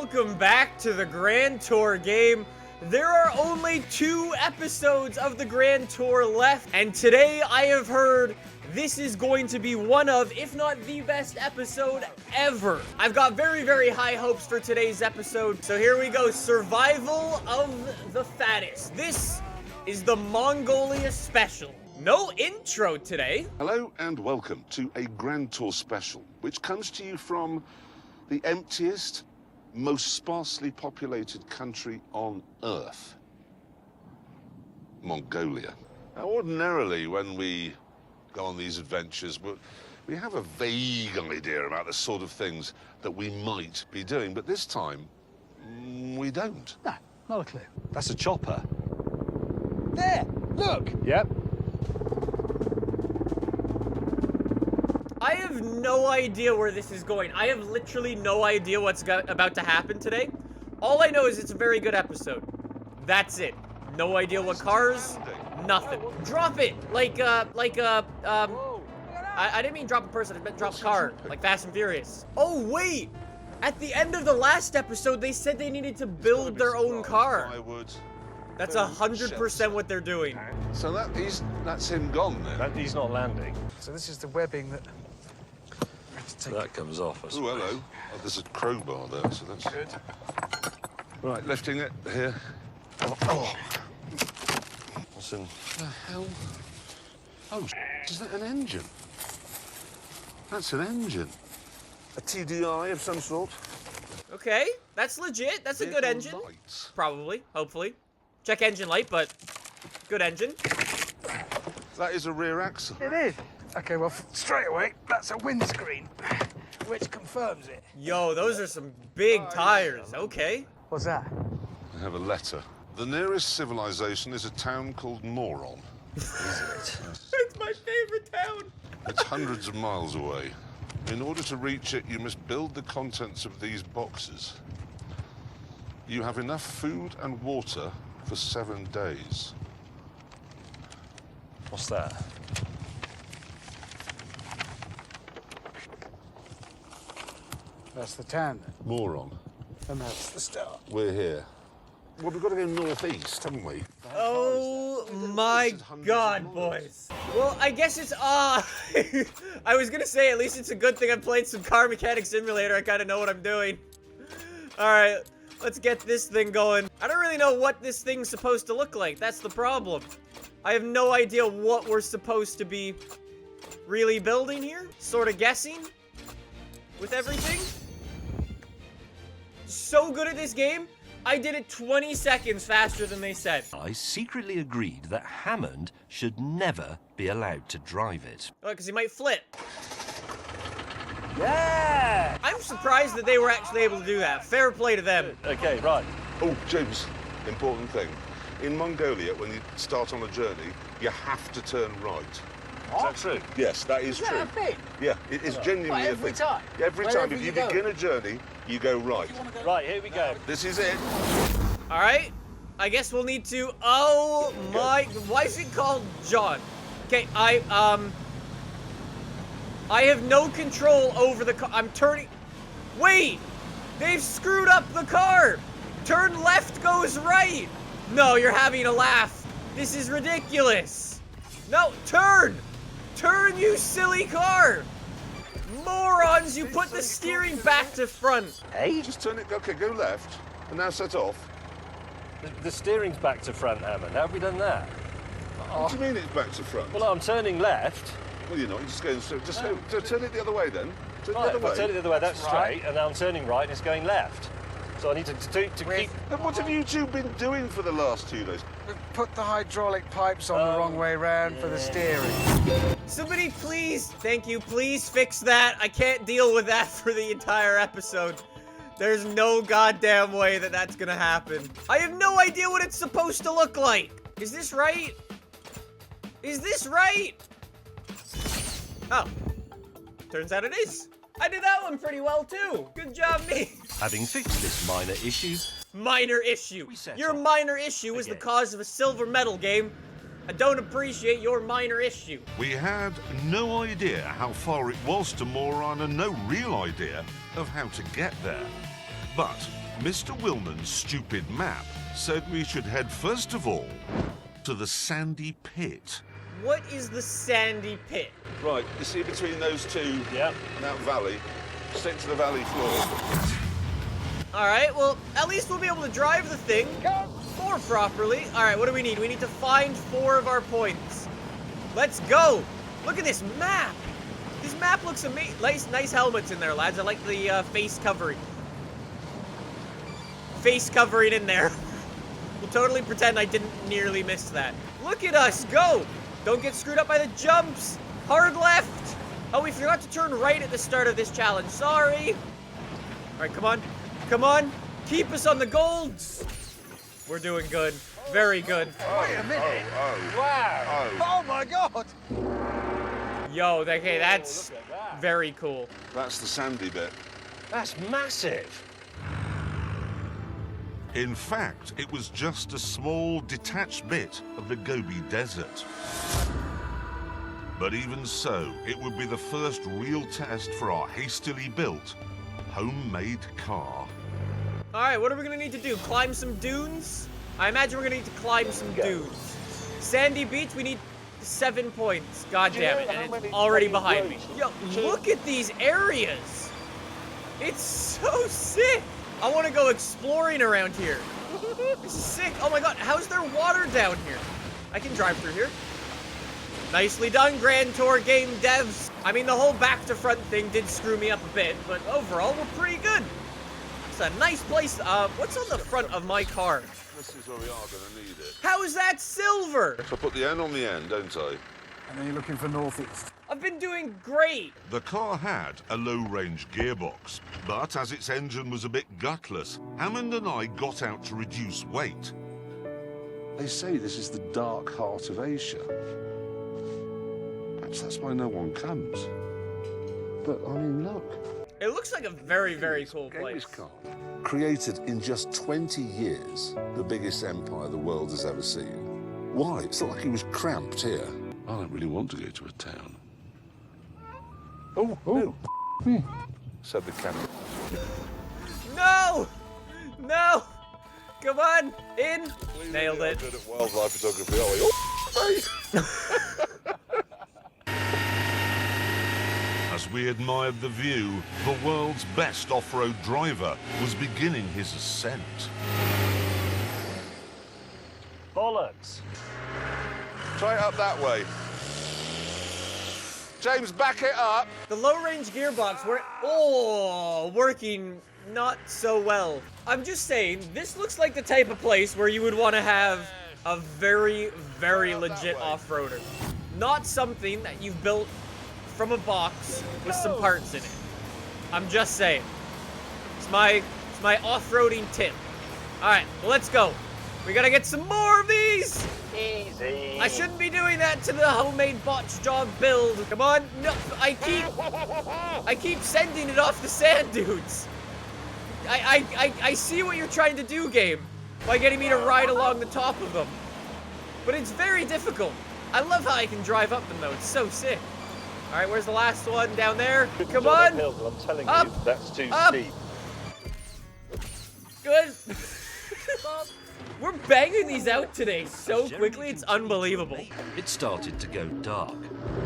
Welcome back to the Grand Tour game. There are only 2 episodes of the Grand Tour left, and today I have heard this is going to be one of, if not the best episode ever. I've got very, very high hopes for today's episode. So here we go, survival of the fattest. This is the Mongolia special. No intro today. Hello and welcome to a Grand Tour special, which comes to you from the emptiest, most sparsely populated country on Earth, Mongolia. Now, ordinarily, when we go on these adventures, we have a vague idea about the sort of things that we might be doing, but this time, we don't. No, not a clue. That's a chopper. There, look! Yep. I have no idea where this is going. I have literally no idea what's about to happen today. All I know is it's a very good episode. That's it. No idea what cars, nothing. Drop it! I didn't mean drop a person, I meant drop a car. Like Fast and Furious. Oh, wait! At the end of the last episode, they said they needed to build their own car. That's 100% what they're doing. So that's him gone then. He's not landing. So this is the webbing that... So that comes off. Oh, hello. Oh, there's a crowbar there, so that's Good. right. Lifting it here. What's in? The hell? Oh, is that an engine? That's an engine. A TDI of some sort. Okay, that's legit. That's a good engine. Lights. Probably, hopefully. Check engine light, but good engine. That is a rear axle. It is. Okay, well, straight away, that's a windscreen, which confirms it. Yo, those are some big tires. Okay. What's that? I have a letter. The nearest civilization is a town called Moron. It's my favorite town. It's hundreds of miles away. In order to reach it, you must build the contents of these boxes. You have enough food and water for 7 days. What's that? That's the town, then. Moron. And that's the start. We're here. Well, we've got to go northeast, haven't we? Oh my god, boys. Well, I guess it's, I was gonna say, at least it's a good thing I played some Car Mechanic Simulator. I kind of know what I'm doing. Alright, let's get this thing going. I don't really know what this thing's supposed to look like. That's the problem. I have no idea what we're supposed to be really building here. Sort of guessing with everything. So good at this game, I did it 20 seconds faster than they said. I secretly agreed that Hammond should never be allowed to drive it. Oh, because he might flip. Yeah! I'm surprised that they were actually able to do that. Fair play to them. Okay, right. Oh, James, important thing. In Mongolia, when you start on a journey, you have to turn right. Is that true? Yes, that is Is true. that a thing? Yeah, it is genuinely What, every a thing. time? Every Wherever time. If you you go? begin a journey, you go right. Right, here we go. This is it. All right. I guess we'll need to. Oh my! Why is it called John? Okay, I have no control over the car. I'm turning. Wait! They've screwed up the car. Turn left goes right. No, you're having a laugh. This is ridiculous. No, turn! Turn, you silly car! Morons, you put the steering back to front. Hey? Just turn it. Okay, go left, and now set off. The steering's back to front, Hammond. How have we done that? What do you mean it's back to front? Well, I'm turning left. Well, you're not. You're just going. Just turn it the other way then. Turn Right, it the if other I turn it way. the other way, that's right. straight, and now I'm turning right, and it's going left. So I need to keep... And what have you two been doing for the last 2 days? We've put the hydraulic pipes on the wrong way round for the steering. Somebody please, thank you, please fix that. I can't deal with that for the entire episode. There's no goddamn way that that's gonna happen. I have no idea what it's supposed to look like. Is this right? Is this right? Oh, turns out it is. I did that one pretty well too. Good job, me. Having fixed this minor issue, Minor issue. We set Your off. minor issue is the Again. cause of a silver medal game. I don't appreciate your minor issue. We had no idea how far it was to Moron and no real idea of how to get there. But Mr. Willman's stupid map said we should head first of all to the sandy pit. What is the sandy pit? Right, you see between those two, Yep. that valley, stick to the valley floor. All right, well, at least we'll be able to drive the thing more properly. All right, what do we need? We need to find 4 of our points. Let's go. Look at this map. This map looks amazing. Nice helmets in there, lads. I like the face covering. Face covering in there. We'll totally pretend I didn't nearly miss that. Look at us go. Don't get screwed up by the jumps. Hard left. Oh, we forgot to turn right at the start of this challenge. Sorry. All right, come on. Come on. Keep us on the golds. We're doing good. Very good. Wait a minute. Wow. Oh my God. Yo, okay, that's Look at that. very cool. That's the sandy bit. That's massive. In fact, it was just a small detached bit of the Gobi Desert. But even so, it would be the first real test for our hastily built, homemade car. All right, what are we gonna need to do? Climb some dunes? I imagine we're gonna need to climb some dunes. Sandy Beach, we need 7 points. God damn it, and it's already behind me. Yo, look at these areas. It's so sick. I want to go exploring around here. This is sick. Oh my God, how's there water down here? I can drive through here. Nicely done, Grand Tour game devs. I mean, the whole back to front thing did screw me up a bit, but overall, we're pretty good. It's a nice place. What's on the front of my car? This is where we are going to need it. How is that silver? So I put the N on the end, don't I? And then you're looking for northeast. I've been doing great. The car had a low-range gearbox, but as its engine was a bit gutless, Hammond and I got out to reduce weight. They say this is the dark heart of Asia. Perhaps that's why no one comes. But, I mean, look. It looks like a very, very cool place. Created in just 20 years, the biggest empire the world has ever seen. Why? It's not like it was cramped here. I don't really want to go to a town. Oh. Said the camera. No! No! Come on! In! Nailed it. Good at wildlife photography, are we? Oh, As we admired the view, the world's best off-road driver was beginning his ascent. Bollocks. Try it up that way. James, back it up. The low-range gearbox, working not so well. I'm just saying, this looks like the type of place where you would want to have a very, very legit off-roader. Not something that you've built from a box with some parts in it. I'm just saying. It's my off-roading tip. All right, well, let's go. We gotta get some more of these. Easy. I shouldn't be doing that to the homemade botch job build. Come on, no, I keep sending it off the sand dudes. I see what you're trying to do, game, by getting me to ride along the top of them. But it's very difficult. I love how I can drive up them though. It's so sick. All right, where's the last one? Down there. Come on. Uphill, but I'm telling Up. you, that's too Up. steep. Good. We're banging these out today so quickly, it's unbelievable. It started to go dark.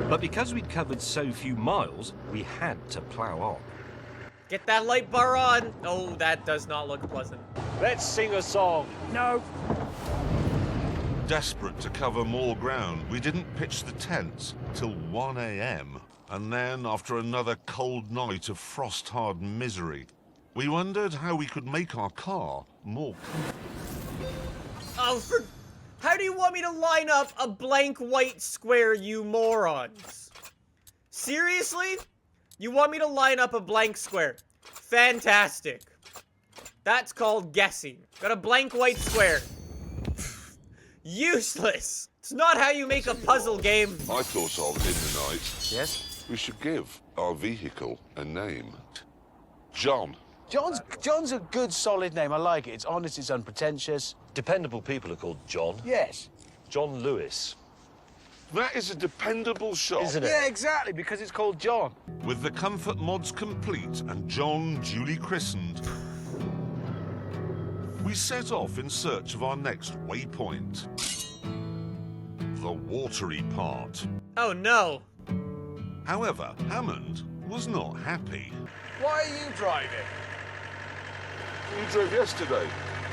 But because we'd covered so few miles, we had to plough on. Get that light bar on. Oh, that does not look pleasant. Let's sing a song. No. Desperate to cover more ground, we didn't pitch the tents till 1 a.m. And then, after another cold night of frost-hard misery, we wondered how we could make our car more comfortable. Oh, how do you want me to line up a blank white square, you morons? Seriously? You want me to line up a blank square? Fantastic. That's called guessing. Got a blank white square. Useless. It's not how you make a puzzle game. I thought of, in the night, Yes? we should give our vehicle a name. John. John's a good, solid name. I like it. It's honest, it's unpretentious. Dependable people are called John. Yes. John Lewis. That is a dependable shot. Isn't it? Yeah, exactly, because it's called John. With the comfort mods complete and John duly christened, we set off in search of our next waypoint. The watery part. Oh no. However, Hammond was not happy. Why are you driving? You drove yesterday.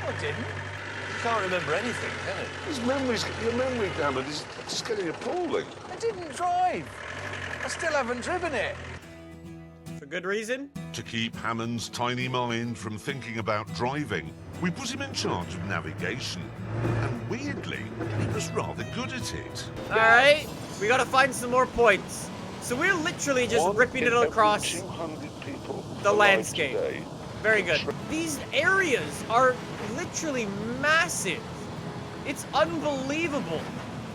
I didn't. You can't remember anything, can it? Your memory, Hammond, is just getting appalling. I didn't drive. I still haven't driven it. For good reason? To keep Hammond's tiny mind from thinking about driving, we put him in charge of navigation. And weirdly, he was rather good at it. Alright, we gotta find some more points. So we're literally just ripping it across 200 people the alive landscape. today. Very good. These areas are literally massive. It's unbelievable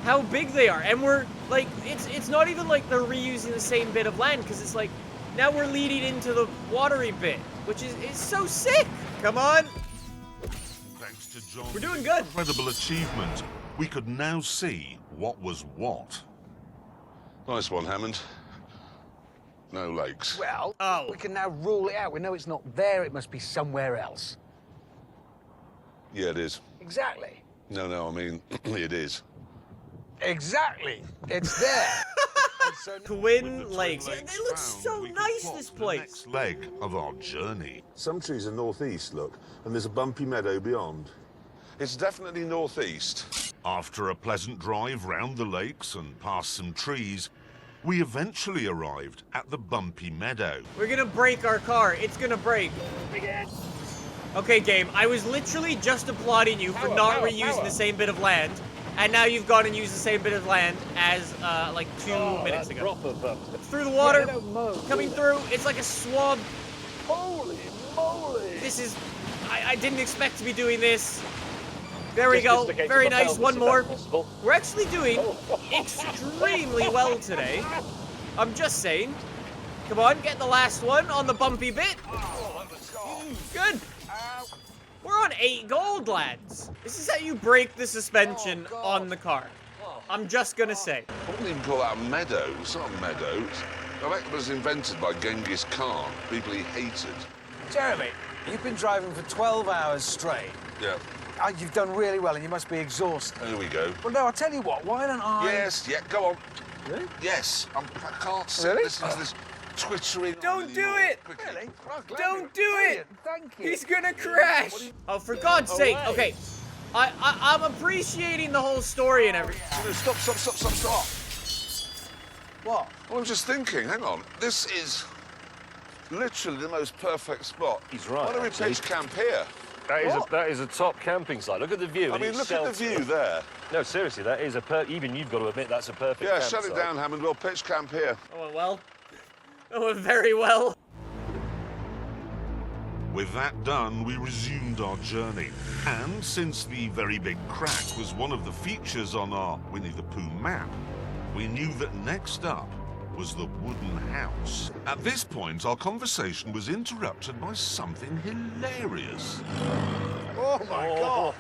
how big they are. And we're like, it's not even like they're reusing the same bit of land, because it's like, now we're leading into the watery bit, which is so sick. Come on. Thanks to John's We're doing good. incredible achievement, we could now see what was what. Nice one, Hammond. No lakes. Well, Oh. we can now rule it out. We know it's not there. It must be somewhere else. Yeah, it is. Exactly. No, I mean, it is. Exactly. It's there. And so now- Twin Lakes. Twin They lakes look found, so we could nice, plot this the place. next leg of our journey. Some trees are northeast, look, and there's a bumpy meadow beyond. It's definitely northeast. After a pleasant drive round the lakes and past some trees, we eventually arrived at the bumpy meadow. We're gonna break our car. It's gonna break. Okay, game. I was literally just applauding you for not reusing the same bit of land, and now you've gone and used the same bit of land as like 2 minutes ago. Proper bump. Through the water, they don't mow, do coming they? through. It's like a swab. Holy moly. This is. I didn't expect to be doing this. There we Just go. dislocated Very my nice. pelvis, One if more. that's possible. We're actually doing extremely well today. I'm just saying. Come on, get the last one on the bumpy bit. Good. We're on 8 gold, lads. This is how you break the suspension on the car. I'm just gonna say. I wouldn't even call that a meadow. It's not a meadow. I reckon it was invented by Genghis Khan, people he hated. Jeremy, you've been driving for 12 hours straight. Yeah, You've done really well and you must be exhausted. there we go. Well, no, I'll tell you what, why don't I... Yes, yeah, go on. Really? Yes, I can't sit Really? listening to this twittering. Don't on do anymore. it! Quickly. Really? Well, glad Don't you- do it! Brilliant, Thank you. He's gonna crash! Oh, for God's sake. Okay. I'm appreciating the whole story and everything. No, stop. What? I was just thinking, hang on, this is literally the most perfect spot. He's right, Why don't we actually. pitch camp here? That is a top camping site. Look at the view. I and mean, it's look at the sheltered. view there. No, seriously, that is even you've got to admit that's a perfect Yeah, campsite. shut it down, Hammond. We'll pitch camp here. Oh, went well. It went very well. With that done, we resumed our journey. And since the very big crack was one of the features on our Winnie the Pooh map, we knew that next up was the wooden house. At this point, our conversation was interrupted by something hilarious. Oh, my God.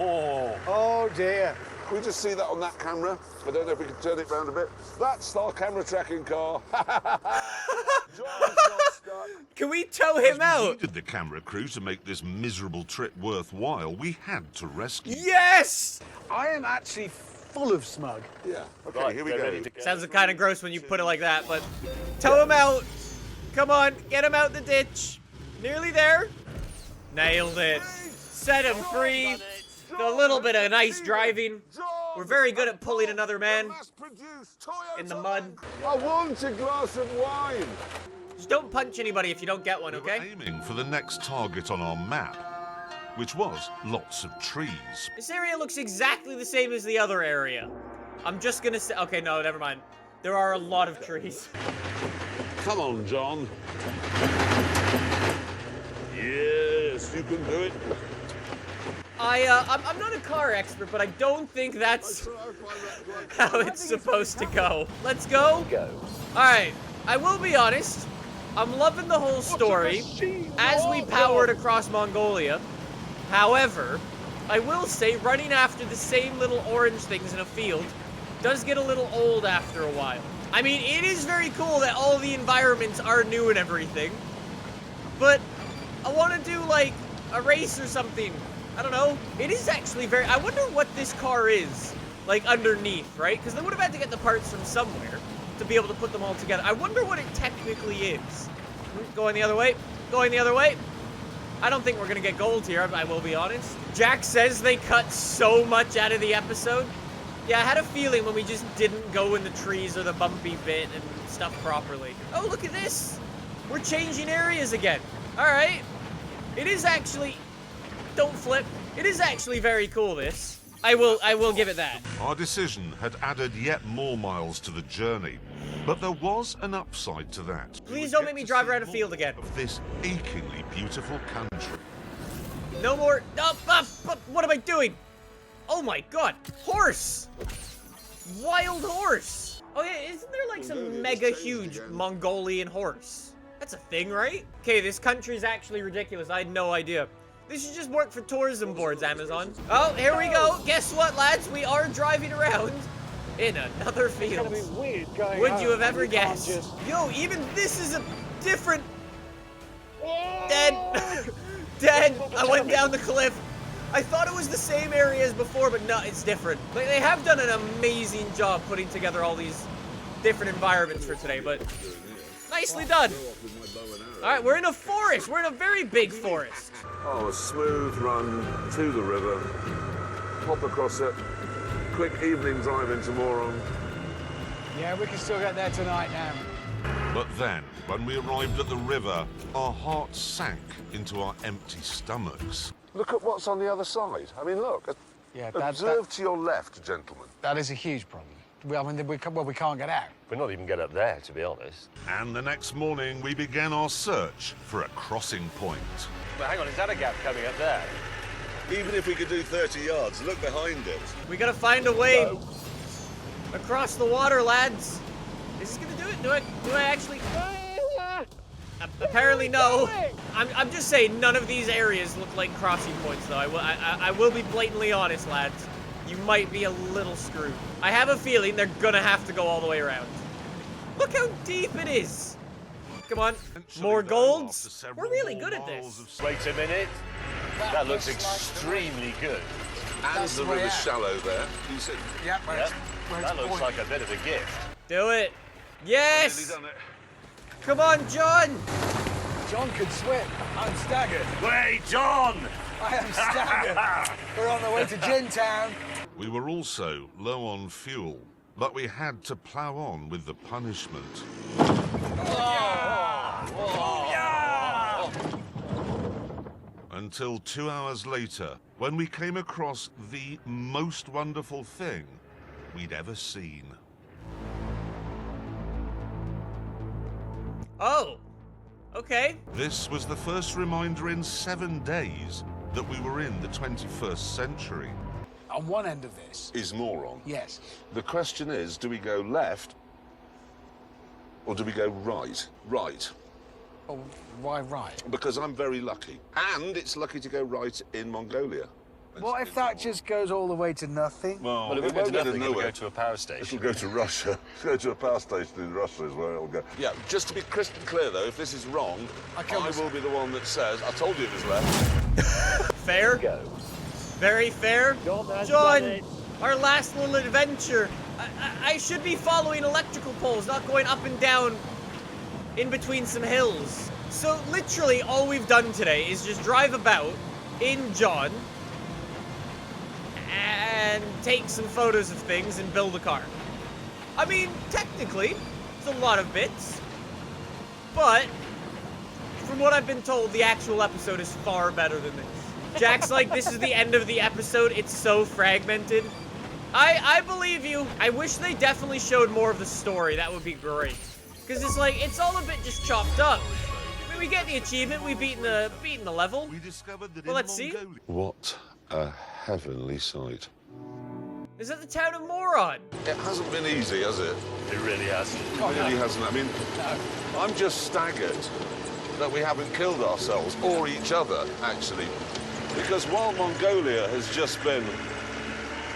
Oh, dear. Can we just see that on that camera? I don't know if we can turn it round a bit. That's our camera tracking car. John's not stuck. Can we tow him We out? needed the camera crew to make this miserable trip worthwhile. We had to rescue. Yes! I am actually full of smug. Yeah. Okay, Right, here we get go. ready to go. Sounds kind of gross when you put it like that, but tow him out. Come on, get him out the ditch. Nearly there. Nailed it. Set him free. A little bit of nice driving. We're very good at pulling another man in the mud. I want a glass of wine. Just don't punch anybody if you don't get one, We were okay? aiming for the next target on our map, which was lots of trees. This area looks exactly the same as the other area. I'm just gonna say, okay, no, never mind. There are a lot of trees. Come on, John. Yes, you can do it. I'm not a car expert, but I don't think that's how it's supposed to go. Let's go. All right, I will be honest. I'm loving the whole story as we powered across Mongolia. However, I will say running after the same little orange things in a field does get a little old after a while. I mean, it is very cool that all the environments are new and everything, but I want to do like a race or something. I don't know. It is actually very... I wonder what this car is, like, underneath, right? Because they would have had to get the parts from somewhere to be able to put them all together. I wonder what it technically is. Going the other way. Going the other way. I don't think we're going to get gold here, I will be honest. Jack says they cut so much out of the episode. Yeah, I had a feeling when we just didn't go in the trees or the bumpy bit and stuff properly. Oh, look at this. We're changing areas again. All right. It is actually... Don't flip. It is actually very cool, this. I will give it that. Our decision had added yet more miles to the journey, but there was an upside to that. Please don't make me drive around a field again. Of this achingly beautiful country. No more. What am I doing? Oh my god. Horse. Wild horse. Oh yeah, isn't there like some mega huge Mongolian horse? That's a thing, right? Okay, this country is actually ridiculous. I had no idea. This should just work for tourism boards, Amazon. Oh, here we go. Guess what, lads? We are driving around in another field. It's gonna be weird going Would home you have and ever you can't guessed? just- Yo, even this is a different... Dead. Dead. I went down the cliff. I thought it was the same area as before, but no, it's different. Like, they have done an amazing job putting together all these different environments for today, but nicely done. All right, we're in a forest. We're in a very big forest. Oh, a smooth run to the river. Hop across it. Quick evening drive into Moron. Yeah, we can still get there tonight now. But then, when we arrived at the river, our hearts sank into our empty stomachs. Look at what's on the other side. I mean, look. Yeah, Observe to your left, gentlemen. that is a huge problem. We can't get out. We're not even get up there, to be honest. And the next morning, we began our search for a crossing point. But hang on, is that a gap coming up there? Even if we could do 30 yards, look behind it. We gotta find a way across the water, lads. Is this gonna do it? Do I actually? Apparently no. I'm just saying none of these areas look like crossing points, though. I will be blatantly honest, lads. You might be a little screwed. I have a feeling they're gonna have to go all the way around. Look how deep it is. Come on, more golds. We're really good at this. Wait a minute. That looks extremely good. And the river's shallow there. You said, Yep, Yep. That looks like a bit of a gift. Do it. Yes. done it. Come on, John. John could swim. I'm staggered. Wait, John! I am staggered. We're on the way to Gin Town. We were also low on fuel, but we had to plough on with the punishment. Until 2 hours later, when we came across the most wonderful thing we'd ever seen. Oh. Okay. This was the first reminder in 7 days that we were in the 21st century. On one end of this. Is Moron. Yes. The question is, do we go left or do we go right? Right. Oh, why right? Because I'm very lucky. And it's lucky to go right in Mongolia. What if that just goes all the way to nothing? Well, Well, if we go to nothing, it'll go to a power station. It'll go to Russia. It'll go to a power station in Russia is where it'll go. Yeah, just to be crystal clear, though, if this is wrong, I will be the one that says, I told you it was left. Fair. Go. Very fair. John has John, done it. our last little adventure. I should be following electrical poles, not going up and down in between some hills. So literally all we've done today is just drive about in John and take some photos of things and build a car. I mean, technically, it's a lot of bits, but from what I've been told, the actual episode is far better than this. Jack's like, this is the end of the episode. It's so fragmented. I believe you. I wish they definitely showed more of the story. That would be great. Because it's like, it's all a bit just chopped up. I mean, we get the achievement. We've beaten the level. We discovered that Well, let's see. What a heavenly sight. Is that the town of Moron? It hasn't been easy, has it? It really hasn't. It really hasn't. I mean, I'm just staggered that we haven't killed ourselves, or each other, actually. Because while Mongolia has just been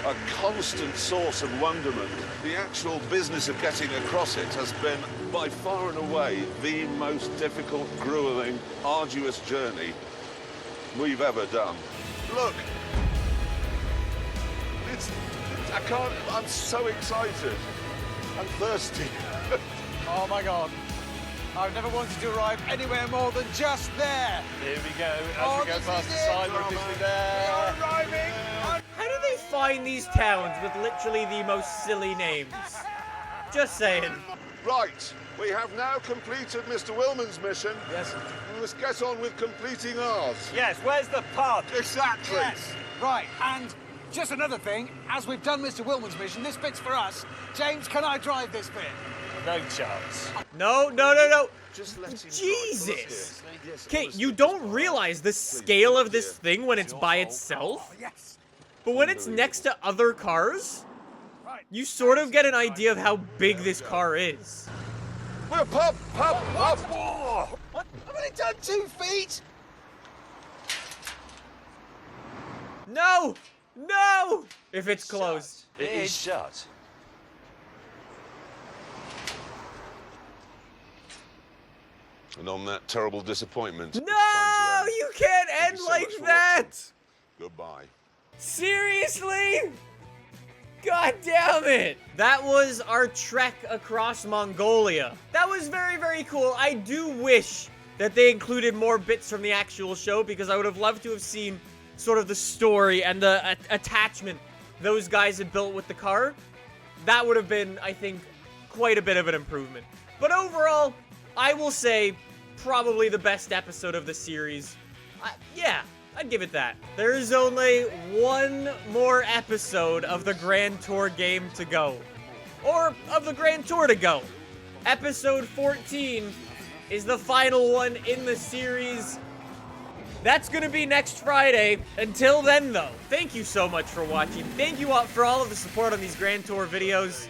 a constant source of wonderment, the actual business of getting across it has been by far and away the most difficult, grueling, arduous journey we've ever done. Look. I can't, I'm so excited. I'm thirsty. Oh my God. I've never wanted to arrive anywhere more than just there. Here we go, as Oh, we go this past is the it. sign, we're Come on, officially man. We there. are arriving. How do they find these towns with literally the most silly names? Just saying. Right, we have now completed Mr. Willman's mission. Yes. We must get on with completing ours. Yes, where's the pub? Exactly. Yes. Right, and just another thing, as we've done Mr. Willman's mission, this bit's for us. James, can I drive this bit? No chance. No, no, no, no. Just let him Jesus. drive. Yes, Okay, honestly, you just don't drive. realize the scale of this thing when it's by itself. Yes. But when it's next to other cars, Right. you sort of get an idea of how big this car is. We're pub. Whoa! What? I've only done 2 feet. No! No! If it's closed. It is shut. And on that terrible disappointment. it's time to No! end. You can't Thank end you so like much for that! Goodbye. Seriously? God damn it! That was our trek across Mongolia. That was very, very cool. I do wish that they included more bits from the actual show because I would have loved to have seen sort of the story and the attachment those guys had built with the car. That would have been, I think, quite a bit of an improvement. But overall, I will say probably the best episode of the series. Yeah, I'd give it that. There is only one more episode of the Grand Tour game to go. Or of the Grand Tour to go. Episode 14 is the final one in the series. That's gonna be next Friday. Until then, though, thank you so much for watching. Thank you all for all of the support on these Grand Tour videos.